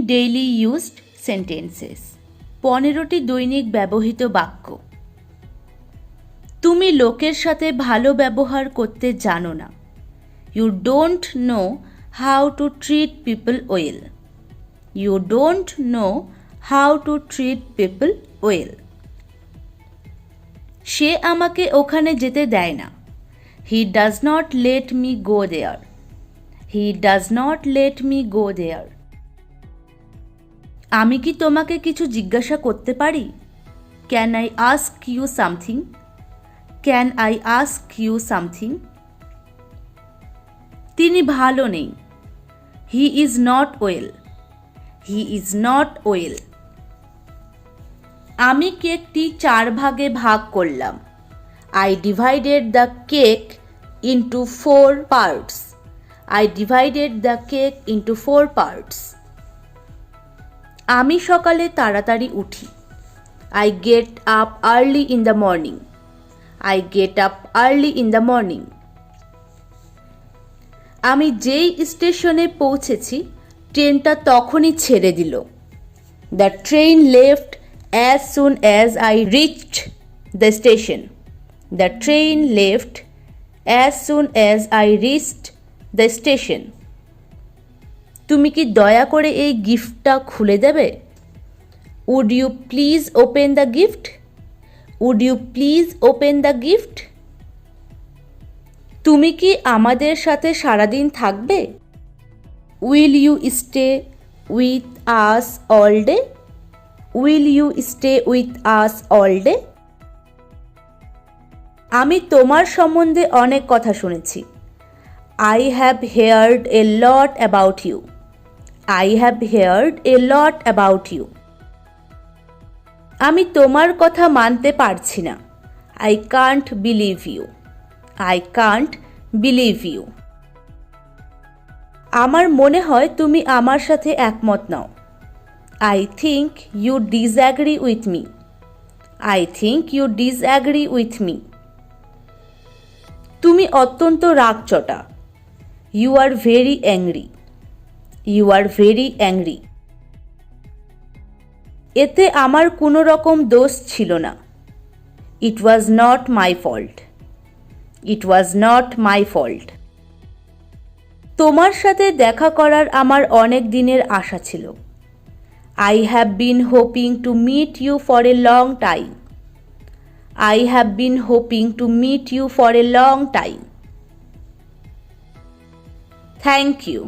Daily used sentences. 15টি দৈনিক ব্যবহৃত বাক্য। তুমি লোকের সাথে ভালো ব্যবহার করতে জানো না। You don't know how to treat people well. You don't know how to treat people well. সে আমাকে ওখানে যেতে দেয় না। He does not let me go there. He does not let me go there. আমি কি তোমাকে কিছু জিজ্ঞাসা করতে পারি? Can I ask you something? Can I ask you something? তিনি ভালো নেই। He is not well. He is not well. আমি কেকটি 4 ভাগে ভাগ করলাম। I divided the cake into 4 parts. I divided the cake into 4 parts. আমি সকালে তাড়াতাড়ি উঠি। I get up early in the morning. I get up early in the morning. আমি যেই স্টেশনে পৌঁছেছি ট্রেনটা তখনই ছেড়ে দিল। The train left as soon as I reached the station. The train left as soon as I reached the station. তুমি কি দয়া করে এই গিফটটা খুলে দেবে? Would you please open the gift? Would you please open the gift? তুমি কি আমাদের সাথে সারাদিন থাকবে? Will you stay with us all day? Will you stay with us all day? আমি তোমার সম্বন্ধে অনেক কথা শুনেছি। I have heard a lot about you. I have heard a lot about you. আমি তোমার কথা মানতে পারছি না। I can't believe you. I can't believe you. আমার মনে হয় তুমি আমার সাথে একমত নও। I think you disagree with me. I think you disagree with me. তুমি অত্যন্ত রাগচটা। You are very angry. You are very angry. এতে আমার কোনো রকম দোষ ছিল না। It was not my fault. It was not my fault. তোমার সাথে দেখা করার আমার অনেক দিনের আশা ছিল। I have been hoping to meet you for a long time. I have been hoping to meet you for a long time. Thank you.